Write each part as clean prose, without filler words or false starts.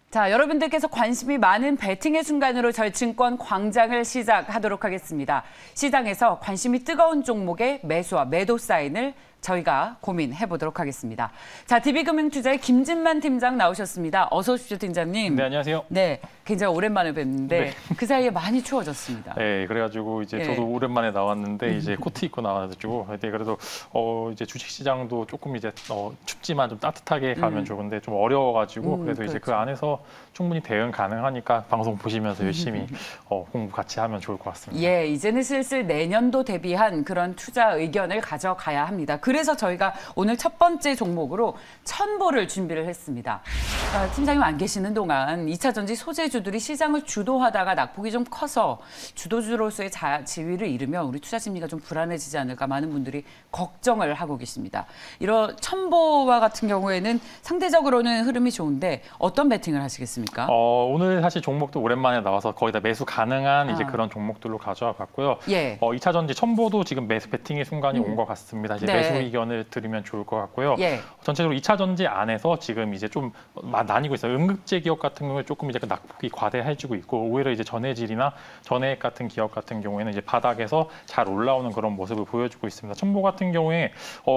자, 여러분들께서 관심이 많은 베팅의 순간으로 저희 증권 광장을 시작하도록 하겠습니다. 시장에서 관심이 뜨거운 종목의 매수와 매도 사인을 저희가 고민해 보도록 하겠습니다. 자, DB금융투자의 김진만 팀장 나오셨습니다. 어서 오십시오, 팀장님. 네, 안녕하세요. 네, 굉장히 오랜만에 뵙는데 네. 그 사이에 많이 추워졌습니다. 네, 그래가지고 이제 저도 오랜만에 나왔는데 이제 코트 입고 나와가지고 그래도 이제 주식시장도 조금 이제 춥지만 좀 따뜻하게 가면 좋은데 좀 어려워가지고 그래도 이제 그 안에서 충분히 대응 가능하니까 방송 보시면서 열심히 공부 같이 하면 좋을 것 같습니다. 예, 이제는 슬슬 내년도 대비한 그런 투자 의견을 가져가야 합니다. 그래서 저희가 오늘 첫 번째 종목으로 첨보를 준비를 했습니다. 팀장님 안 계시는 동안 2차 전지 소재주들이 시장을 주도하다가 낙폭이 좀 커서 주도주로서의 지위를 잃으면 우리 투자 심리가 좀 불안해지지 않을까 많은 분들이 걱정을 하고 계십니다. 이런 첨보와 같은 경우에는 상대적으로는 흐름이 좋은데 어떤 베팅을 하시겠습니까? 오늘 사실 종목도 오랜만에 나와서 거의 다 매수 가능한 이제 그런 종목들로 가져와 봤고요. 예. 2차 전지 첨보도 지금 매수 베팅의 순간이 온 것 같습니다. 이제 네. 매수 의견을 드리면 좋을 것 같고요. 예. 전체적으로 2차 전지 안에서 지금 이제 좀 나뉘고 있어요. 응급제 기업 같은 경우에 조금 이제 그 낙폭이 과대해지고 있고 오히려 이제 전해질이나 전해액 같은 기업 같은 경우에는 이제 바닥에서 잘 올라오는 그런 모습을 보여주고 있습니다. 첨보 같은 경우에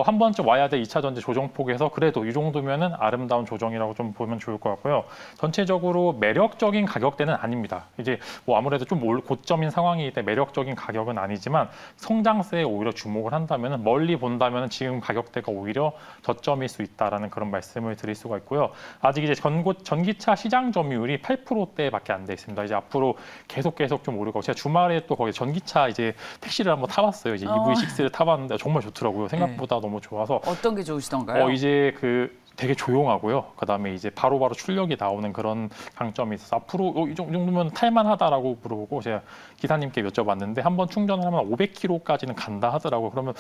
한 번쯤 와야 될 2차 전지 조정폭에서 그래도 이 정도면은 아름다운 조정이라고 좀 보면 좋을 것 같고요. 전체적으로 매력적인 가격대는 아닙니다. 이제 뭐 아무래도 좀 고점인 상황이기 때문에 매력적인 가격은 아니지만 성장세에 오히려 주목을 한다면은 멀리 본다면은 지금 가격대가 오히려 저점일 수 있다라는 그런 말씀을 드릴 수가 있고요. 아직 이제 전기차 시장 점유율이 8%대밖에 안 돼 있습니다. 이제 앞으로 계속 좀 오르고 제가 주말에 또 거기 전기차 이제 택시를 한번 타봤어요. 이제 EV6를 타봤는데 정말 좋더라고요. 생각보다 너무 좋아서. 어떤 게 좋으시던가요? 이제 되게 조용하고요. 그다음에 이제 바로바로 출력이 나오는 그런 장점이 있어서 앞으로 이 정도면 탈만하다라고 물어보고 제가 기사님께 여쭤봤는데 한번 충전을 하면 500km까지는 간다 하더라고요. 그러면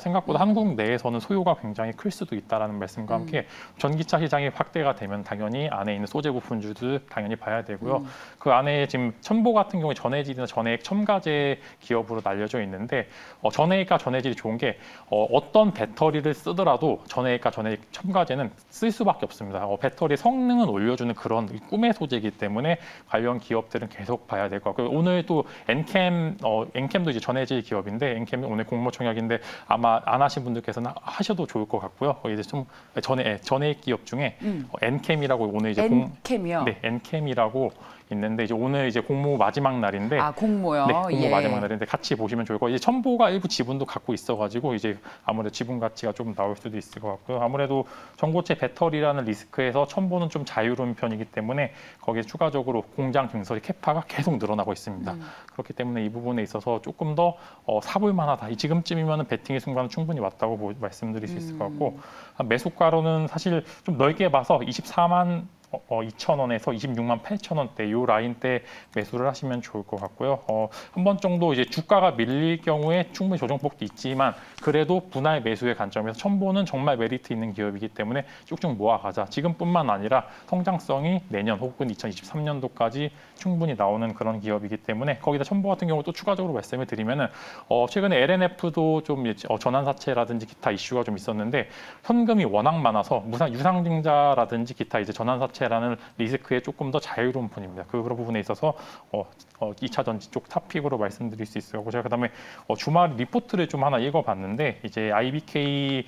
생각보다 한국 내에서는 소요가 굉장히 클 수도 있다라는 말씀과 함께 전기차 시장이 확대가 되면 당연히 안에 있는 소재 부품주들 당연히 봐야 되고요. 그 안에 지금 첨보 같은 경우에 전해질이나 전해액 첨가제 기업으로 날려져 있는데 전해액과 전해질이 좋은 게 어떤 배터리를 쓰더라도 전해액과 전해액 첨가제는 쓸 수밖에 없습니다. 배터리 성능은 올려주는 그런 꿈의 소재이기 때문에 관련 기업들은 계속 봐야 될 것 같고요. 오늘 또 엔캠도 이제 전해질 기업인데 엔캠이 오늘 공모청약인데 아마 안 하신 분들께서는 하셔도 좋을 것 같고요. 이제 좀 전해액 기업 중에 엔캠이라고 오늘 이제 엔캠이요? 네, 엔캠이라고 있는데 이제 오늘 이제 공모 마지막 날인데 공모요. 네, 공모 마지막 날인데 같이 보시면 좋을 거예요. 이제 첨보가 일부 지분도 갖고 있어가지고 이제 아무래도 지분 가치가 좀 나올 수도 있을 것 같고요. 아무래도 전고체 배터리라는 리스크에서 첨보는 좀 자유로운 편이기 때문에 거기에 추가적으로 공장 증설이 캐파가 계속 늘어나고 있습니다. 그렇기 때문에 이 부분에 있어서 조금 더 사볼 만하다. 지금쯤이면 베팅의 순간은 충분히 왔다고 말씀드릴 수 있을 것 같고 매수가로는 사실 좀 넓게 봐서 24만 2,000원에서 26만 8,000원대 이 라인대 매수를 하시면 좋을 것 같고요. 한 번 정도 이제 주가가 밀릴 경우에 충분히 조정폭도 있지만 그래도 분할 매수의 관점에서 첨보는 정말 메리트 있는 기업이기 때문에 쭉쭉 모아가자. 지금뿐만 아니라 성장성이 내년 혹은 2023년도까지 충분히 나오는 그런 기업이기 때문에 거기다 첨보 같은 경우 또 추가적으로 말씀을 드리면은 최근에 LNF도 좀 전환사채라든지 기타 이슈가 좀 있었는데 현금이 워낙 많아서 유상증자라든지 기타 이제 전환사채라는 리스크에 조금 더 자유로운 편입니다. 그런 부분에 있어서 2차 전지 쪽 탑픽으로 말씀드릴 수 있을 거고 제가 그다음에 주말 리포트를 좀 하나 읽어봤는데 이제 IBK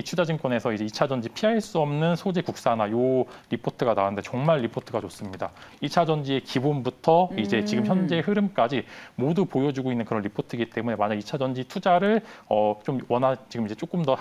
투자증권에서 이제 2차 전지 피할 수 없는 소재 국산화 요 리포트가 나왔는데 정말 리포트가 좋습니다. 2차 전지의 기본부터 이제 지금 현재 흐름까지 모두 보여주고 있는 그런 리포트이기 때문에 만약 2차 전지 투자를 좀 지금 이제 조금 더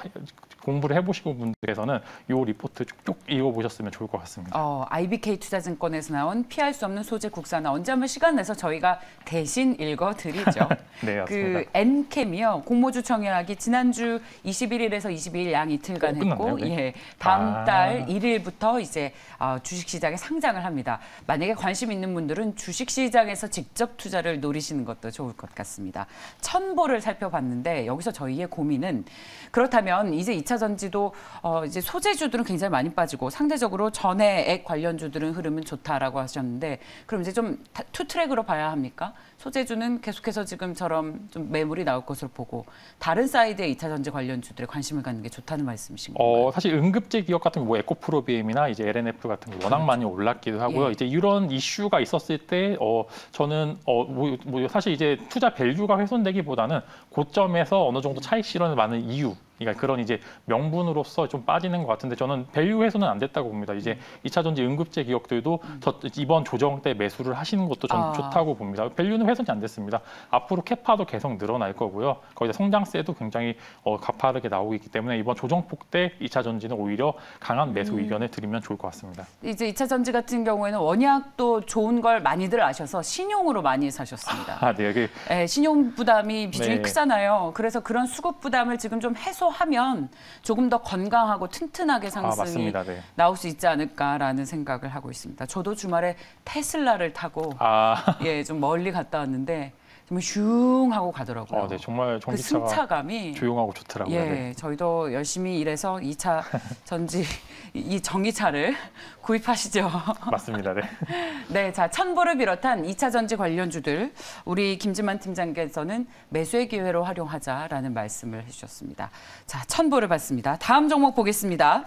공부를 해보시고 분들께서는 요 리포트 쭉 읽어보셨으면 좋을 것 같습니다. IBK 투자증권에서 나온 피할 수 없는 소재 국산화 언제 한번 시간 내서 저희가 대신 읽어드리죠. 네, 맞습니다. 그 엔캠이요. 공모주 청약이 지난주 21일에서 22일 양 이틀간 했고, 네. 예, 다음 달 1일부터 이제 주식시장에 상장을 합니다. 만약에 관심 있는 분들은 주식시장에서 직접 투자를 노리시는 것도 좋을 것 같습니다. 첨보를 살펴봤는데 여기서 저희의 고민은 그렇다면 이제 2차 전지도 이제 소재주들은 굉장히 많이 빠지고 상대적으로 전해액 관련주들은 흐름은 좋다라고 하셨는데 그럼 이제 좀 투 트랙으로 봐야 합니까? 소재주는 계속해서 지금처럼 좀 매물이 나올 것으로 보고 다른 사이드의 2차 2차 전지 관련주들에 관심을 갖는 게 좋다는 말씀이신 건가요? 사실 응급제 기업 같은 거 뭐 에코프로비엠이나 이제 LNF 같은 거 워낙 많이 올랐기도 하고요. 예. 이제 이런 이슈가 있었을 때 저는 사실 이제 투자 밸류가 훼손되기보다는 고점에서 어느 정도 차익 실현을 많은 이유, 그러니까 그런 이제 명분으로서 좀 빠지는 것 같은데 저는 밸류 훼손은 안 됐다고 봅니다. 이제 2차 전지 응급제 기업들도 이번 조정 때 매수를 하시는 것도 전 좋다고 봅니다. 밸류는 훼손이 안 됐습니다. 앞으로 캐파도 계속 늘어날 거고요. 거기다 성장세도 굉장히 가파르게 나오고 있기 때문에 이번 조정폭 때 2차 전지는 오히려 강한 매수 의견을 드리면 좋을 것 같습니다. 이제 2차 전지 같은 경우에는 원약도 좋은 걸 많이들 아셔서 신용으로 많이 사셨습니다. 네, 네, 신용 부담이 비중이 네. 크잖아요. 그래서 그런 수급 부담을 지금 좀 해소하면 조금 더 건강하고 튼튼하게 상승이 맞습니다. 네. 나올 수 있지 않을까라는 생각을 하고 있습니다. 저도 주말에 테슬라를 타고 예, 좀 멀리 갔다 왔는데 정말 슝 하고 가더라고요. 네, 정말 그 전기차가 승차감이 조용하고 좋더라고요. 예, 네. 저희도 열심히 일해서 2차 전지 이 전기차를 구입하시죠. 맞습니다. 네. 네, 자, 천보를 비롯한 2차 전지 관련주들 우리 김진만 팀장께서는 매수의 기회로 활용하자라는 말씀을 해주셨습니다. 자, 천보를 봤습니다. 다음 종목 보겠습니다.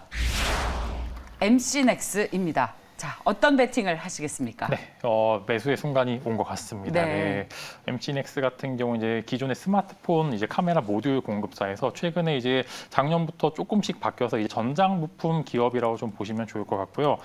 MC넥스입니다. 자, 어떤 베팅을 하시겠습니까? 네, 매수의 순간이 온 것 같습니다. 네. MC넥스 같은 경우 이제 기존의 스마트폰 이제 카메라 모듈 공급사에서 최근에 이제 작년부터 조금씩 바뀌어서 이제 전장 부품 기업이라고 좀 보시면 좋을 것 같고요.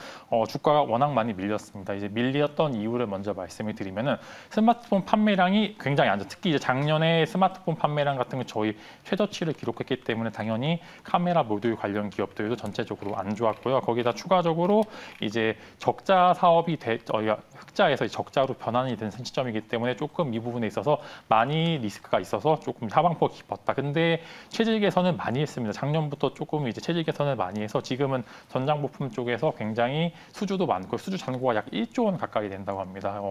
주가가 워낙 많이 밀렸습니다. 이제 밀렸던 이유를 먼저 말씀을 드리면은 스마트폰 판매량이 굉장히 안 좋아. 특히 이제 작년에 스마트폰 판매량 같은 거 저희 최저치를 기록했기 때문에 당연히 카메라 모듈 관련 기업들도 전체적으로 안 좋았고요. 거기다 추가적으로 이제 적자 사업이 저희가 흑자에서 적자로 변환이 된 시점이기 때문에 조금 이 부분에 있어서 많이 리스크가 있어서 조금 하방폭이 깊었다. 근데 체질 개선은 많이 했습니다. 작년부터 조금 이제 체질 개선을 많이 해서 지금은 전장 부품 쪽에서 굉장히 수주도 많고 수주 잔고가 약 1조 원 가까이 된다고 합니다.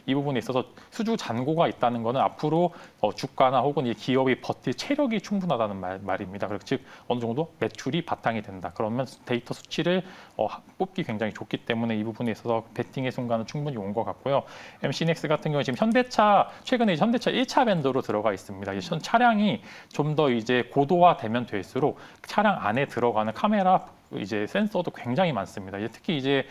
이 부분에 있어서 수주 잔고가 있다는 거는 앞으로 주가나 혹은 이 기업이 버틸 체력이 충분하다는 말입니다. 즉 어느 정도 매출이 바탕이 된다. 그러면 데이터 수치를 뽑기 굉장히 좋기 때문에 이 부분에 있어서 베팅의 순간은 충분히 온 것 같고요. MC넥스 같은 경우에 지금 최근에 현대차 1차 밴더로 들어가 있습니다. 이제 차량이 좀 더 이제 고도화되면 될수록 차량 안에 들어가는 카메라 이제 센서도 굉장히 많습니다. 특히 이제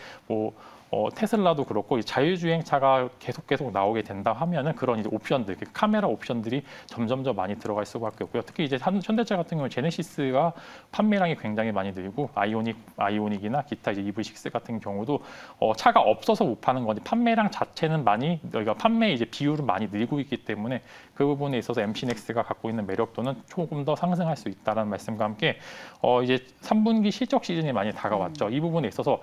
테슬라도 그렇고 자율주행차가 계속 나오게 된다 하면은 그런 이제 옵션들, 카메라 옵션들이 점점 더 많이 들어갈 수밖에 없고요. 특히 이제 현대차 같은 경우는 제네시스가 판매량이 굉장히 많이 늘고 아이오닉이나 기타 이제 EV6 같은 경우도 차가 없어서 못 파는 건지 판매량 자체는 많이 여기가 판매 이제 비율은 많이 늘고 있기 때문에 그 부분에 있어서 MC넥스가 갖고 있는 매력도는 조금 더 상승할 수 있다는 말씀과 함께 이제 3분기 실적 시즌이 많이 다가왔죠. 이 부분에 있어서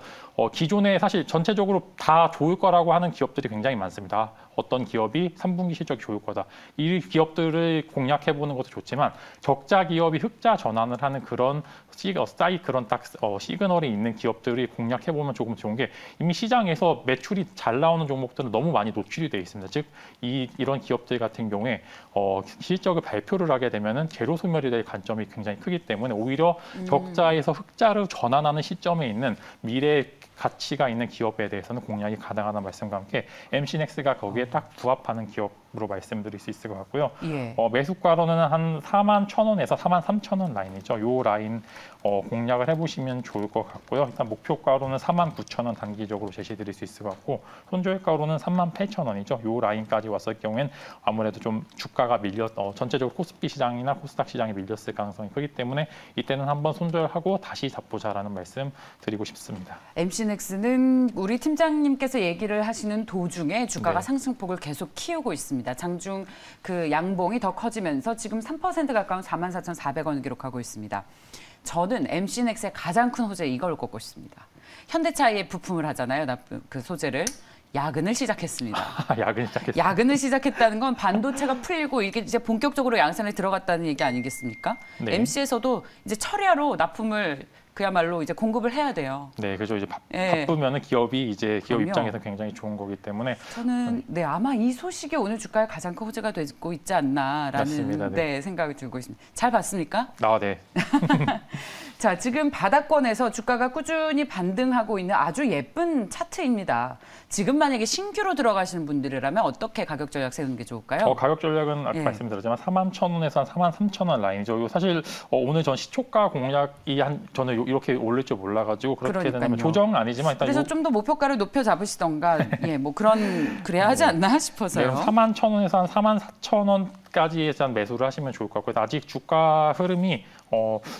기존에 사실 전체적으로 다 좋을 거라고 하는 기업들이 굉장히 많습니다. 어떤 기업이 3분기 실적이 좋을 거다. 이 기업들을 공략해 보는 것도 좋지만 적자 기업이 흑자 전환을 하는 그런 시그널이 있는 기업들이 공략해 보면 조금 좋은 게 이미 시장에서 매출이 잘 나오는 종목들은 너무 많이 노출이 돼 있습니다. 즉 이런 기업들 같은 경우에 실적을 발표를 하게 되면은 재료 소멸이 될 관점이 굉장히 크기 때문에 오히려 적자에서 흑자로 전환하는 시점에 있는 미래 가치가 있는 기업에 대해서는 공략이 가능하다는 말씀과 함께 MC넥스가 거기에 딱 부합하는 기업으로 말씀드릴 수 있을 것 같고요. 예. 매수가로는 한 41,000원에서 43,000원 라인이죠. 요 라인 공략을 해보시면 좋을 것 같고요. 일단 목표가로는 49,000원 단기적으로 제시드릴 수 있을 것 같고 손절가로는 38,000원이죠. 요 라인까지 왔을 경우엔 아무래도 좀 주가가 전체적으로 코스피 시장이나 코스닥 시장이 밀렸을 가능성이 크기 때문에 이때는 한번 손절하고 다시 잡보자라는 말씀 드리고 싶습니다. MC넥스는 우리 팀장님께서 얘기를 하시는 도중에 주가가 네. 상승폭을 계속 키우고 있습니다. 장중 그 양봉이 더 커지면서 지금 3% 가까운 44,400원을 기록하고 있습니다. 저는 MC넥스의 가장 큰 호재 이걸 꼽고 있습니다. 현대차에 부품을 하잖아요. 그 소재를. 야근을 시작했습니다. 야근을 시작했다는 건 반도체가 풀리고 이게 이제 본격적으로 양산에 들어갔다는 얘기 아니겠습니까? 네. MC에서도 이제 철야로 납품을 그야말로 이제 공급을 해야 돼요. 네, 그죠. 이제 바쁘면은 기업 그럼요. 입장에서 굉장히 좋은 거기 때문에 저는 아마 이 소식이 오늘 주가의 가장 큰 호재가 되고 있지 않나라는 맞습니다. 네. 생각이 들고 있습니다. 잘 봤습니까? 네. 자, 지금 바닥권에서 주가가 꾸준히 반등하고 있는 아주 예쁜 차트입니다. 지금 만약에 신규로 들어가시는 분들이라면 어떻게 가격 전략 세우는 게 좋을까요? 가격 전략은 아까 말씀드렸지만 41,000원에서 한 43,000원 라인이죠. 이거 사실 오늘 전 시초가 공략이 저는 이렇게 올릴 줄 몰라가지고 그렇게 되면 조정은 아니지만 일단 그래서 좀 더 목표가를 높여 잡으시던가 뭐 그래야 하지 않나 싶어서요. 41,000원에서 한 44,000원까지에 대한 매수를 하시면 좋을 것 같고요. 아직 주가 흐름이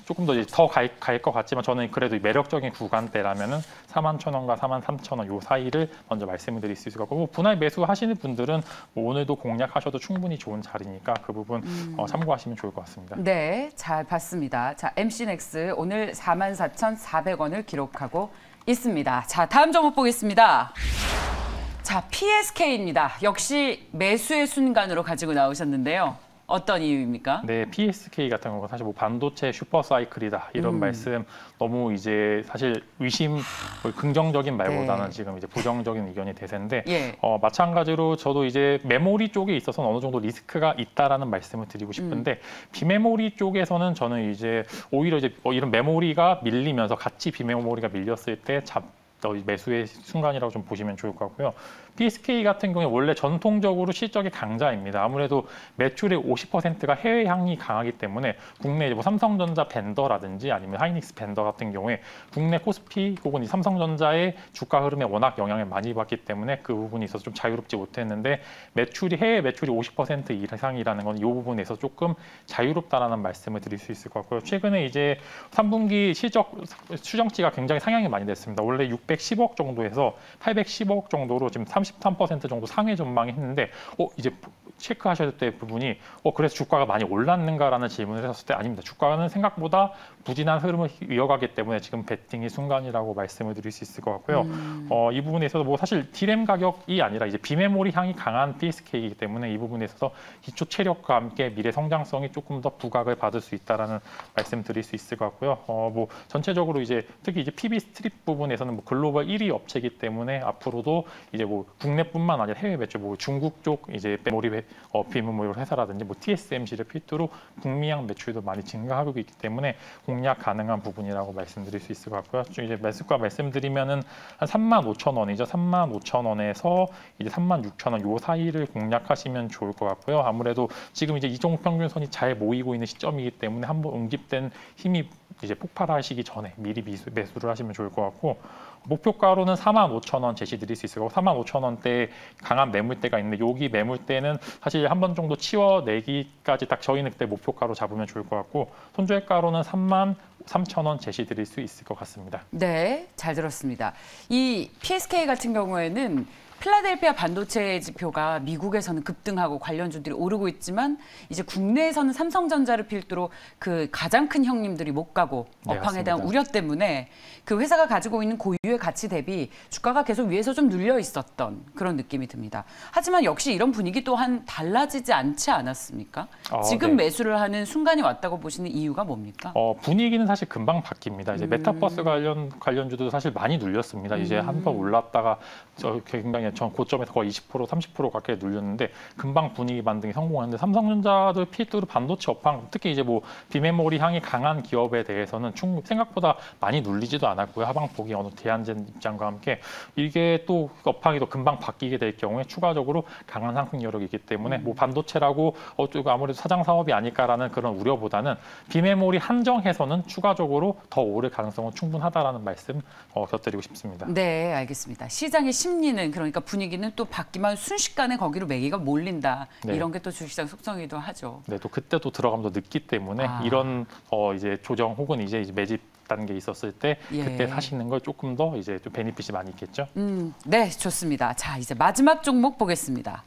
조금 더 갈 것 같지만 저는 그래도 매력적인 구간대라면은 41,000원과 43,000원 요 사이를 먼저 말씀을 드릴 수 있을 것 같고 분할 매수하시는 분들은 오늘도 공략하셔도 충분히 좋은 자리니까 그 부분 참고하시면 좋을 것 같습니다. 네, 잘 봤습니다. 자, MC넥스 오늘 44,400원을 기록하고 있습니다. 자, 다음 종목 보겠습니다. 자, PSK입니다. 역시 매수의 순간으로 가지고 나오셨는데요. 어떤 이유입니까? 네, PSK 같은 경우는 사실 반도체 슈퍼 사이클이다 이런 말씀 너무 이제 사실 긍정적인 말보다는 지금 이제 부정적인 의견이 대세인데 마찬가지로 저도 이제 메모리 쪽에 있어서는 어느 정도 리스크가 있다라는 말씀을 드리고 싶은데 비메모리 쪽에서는 저는 이제 오히려 이제 이런 메모리가 밀리면서 같이 비메모리가 밀렸을 때 매수의 순간이라고 좀 보시면 좋을 것 같고요. PSK 같은 경우에 원래 전통적으로 실적이 강자입니다. 아무래도 매출의 50%가 해외 향이 강하기 때문에 국내 이제 삼성전자 벤더라든지 아니면 하이닉스 벤더 같은 경우에 국내 코스피 혹은 삼성전자의 주가 흐름에 워낙 영향을 많이 받기 때문에 그 부분이 있어서 좀 자유롭지 못했는데 해외 매출이 50% 이상이라는 건 이 부분에서 조금 자유롭다라는 말씀을 드릴 수 있을 것 같고요. 최근에 이제 3분기 실적 추정치가 굉장히 상향이 많이 됐습니다. 원래 610억 정도에서 810억 정도로 지금 33% 정도 상회 전망이 했는데 이제 체크하셔야 될 부분이 그래서 주가가 많이 올랐는가라는 질문을 했을 때 아닙니다. 주가는 생각보다 부진한 흐름을 이어가기 때문에 지금 베팅의 순간이라고 말씀을 드릴 수 있을 것 같고요. 이 부분에 있어서 뭐 사실 D램 가격이 아니라 이제 비메모리 향이 강한 PSK이기 때문에 이 부분에 있어서 기초 체력과 함께 미래 성장성이 조금 더 부각을 받을 수 있다라는 말씀 드릴 수 있을 것 같고요. 뭐 전체적으로 이제 특히 이제 PB 스트립 부분에서는 뭐 글로벌 1위 업체이기 때문에 앞으로도 이제 뭐 국내뿐만 아니라 해외 매출, 뭐 중국 쪽 이제 비메모리 회사라든지 뭐 TSMC를 필두로 북미향 매출도 많이 증가하고 있기 때문에 공략 가능한 부분이라고 말씀드릴 수 있을 것 같고요. 이제 매수가 말씀드리면은 한 35,000원이죠. 35,000원에서 이제 36,000원 요 사이를 공략하시면 좋을 것 같고요. 아무래도 지금 이제 이종 평균선이 잘 모이고 있는 시점이기 때문에 한번 응집된 힘이 이제 폭발하시기 전에 미리 매수를 하시면 좋을 것 같고 목표가로는 45,000원 제시드릴 수 있을 거고 45,000원대 강한 매물대가 있는데 여기 매물대는 사실 한 번 정도 치워내기까지 딱 저희는 그때 목표가로 잡으면 좋을 것 같고 손절가로는 33,000원 제시드릴 수 있을 것 같습니다. 네, 잘 들었습니다. 이 PSK 같은 경우에는 필라델피아 반도체 지표가 미국에서는 급등하고 관련주들이 오르고 있지만 이제 국내에서는 삼성전자를 필두로 그 가장 큰 형님들이 못 가고 업황에 대한 우려 때문에 그 회사가 가지고 있는 고유의 가치 대비 주가가 계속 위에서 좀 눌려 있었던 그런 느낌이 듭니다. 하지만 역시 이런 분위기 또한 달라지지 않지 않았습니까? 지금 매수를 하는 순간이 왔다고 보시는 이유가 뭡니까? 분위기는 사실 금방 바뀝니다. 이제 메타버스 관련주도 사실 많이 눌렸습니다. 이제 한 번 올랐다가 굉장히 전 고점에서 거의 20% 30% 가까이 눌렸는데 금방 분위기 반등이 성공했는데 삼성전자도 필두로 반도체 업황 특히 이제 뭐 비메모리 향이 강한 기업에 대해서는 생각보다 많이 눌리지도 않았고요. 하방폭이 어느 대안된 입장과 함께 이게 또 업황이 더 금방 바뀌게 될 경우에 추가적으로 강한 상승 여력이 있기 때문에 뭐 반도체라고 아무래도 사장 사업이 아닐까라는 그런 우려보다는 비메모리 한정해서는 추가적으로 더 오를 가능성은 충분하다라는 말씀 곁드리고 싶습니다. 네, 알겠습니다. 시장의 심리는 그러니까 분위기는 또 바뀌면 순식간에 거기로 매기가 몰린다. 이런 게 또 주식시장 속성이기도 하죠. 네, 또 그때 또 들어가면 더 늦기 때문에 이런 이제 조정 혹은 이제 매집 단계에 있었을 때 그때 사시는 걸 조금 더 이제 좀 베니핏이 많이 있겠죠. 네, 좋습니다. 자, 이제 마지막 종목 보겠습니다.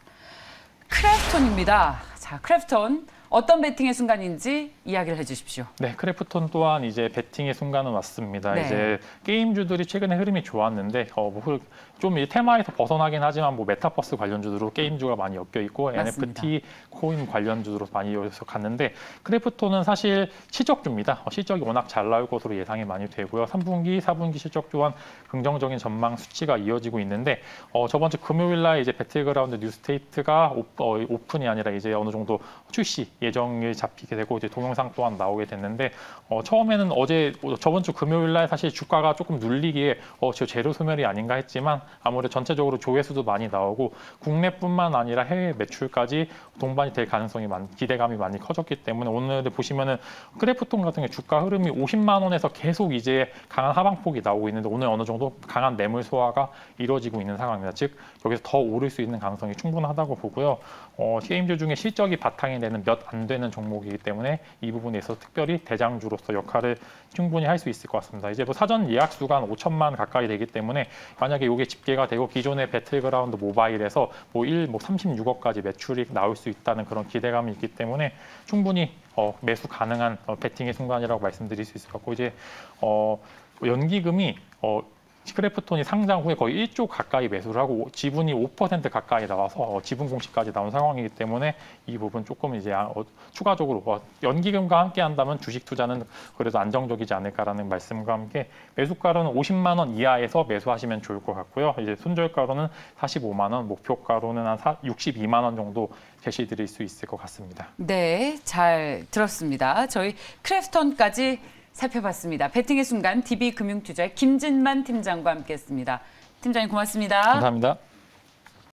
크래프톤입니다. 자, 크래프톤. 어떤 베팅의 순간인지 이야기를 해주십시오. 네, 크래프톤 또한 이제 베팅의 순간은 왔습니다. 이제 게임주들이 최근에 흐름이 좋았는데 좀 이 테마에서 벗어나긴 하지만 뭐 메타버스 관련주로 게임주가 많이 엮여 있고 맞습니다. NFT 코인 관련주로 많이 이어서 갔는데 크래프톤은 사실 실적주입니다. 실적이 워낙 잘 나올 것으로 예상이 많이 되고요. 3분기, 4분기 실적 또한 긍정적인 전망 수치가 이어지고 있는데 저번 주 금요일 날 이제 배틀그라운드 뉴스테이트가 오픈이 아니라 이제 어느 정도 출시 예정이 잡히게 되고 이제 동영상 또한 나오게 됐는데 처음에는 저번 주 금요일 날 사실 주가가 조금 눌리기에 저 재료 소멸이 아닌가 했지만 아무래도 전체적으로 조회수도 많이 나오고 국내뿐만 아니라 해외 매출까지 동반이 될 가능성이 기대감이 많이 커졌기 때문에 오늘 보시면은 크래프톤 같은 경우 주가 흐름이 50만 원에서 계속 이제 강한 하방폭이 나오고 있는데 오늘 어느 정도 강한 매물 소화가 이루어지고 있는 상황입니다. 즉 여기서 더 오를 수 있는 가능성이 충분하다고 보고요. 게임주 중에 실적이 바탕이 되는 몇 안 되는 종목이기 때문에 이 부분에서 특별히 대장주로서 역할을 충분히 할 수 있을 것 같습니다. 이제 뭐 사전 예약 수가 한 5천만 가까이 되기 때문에 만약에 이게 집계가 되고 기존의 배틀그라운드 모바일에서 뭐 36억까지 매출이 나올 수 있다는 그런 기대감이 있기 때문에 충분히 매수 가능한 베팅의 순간이라고 말씀드릴 수 있을 것 같고 이제 연기금이 크래프톤이 상장 후에 거의 1조 가까이 매수를 하고 지분이 5% 가까이 나와서 지분 공시까지 나온 상황이기 때문에 이 부분 조금 이제 추가적으로 연기금과 함께 한다면 주식 투자는 그래도 안정적이지 않을까라는 말씀과 함께 매수가로는 50만 원 이하에서 매수하시면 좋을 것 같고요. 이제 손절가로는 45만 원, 목표가로는 한 62만 원 정도 제시드릴 수 있을 것 같습니다. 네, 잘 들었습니다. 저희 크래프톤까지 살펴봤습니다. 베팅의 순간 DB금융투자의 김진만 팀장과 함께했습니다. 팀장님 고맙습니다. 감사합니다.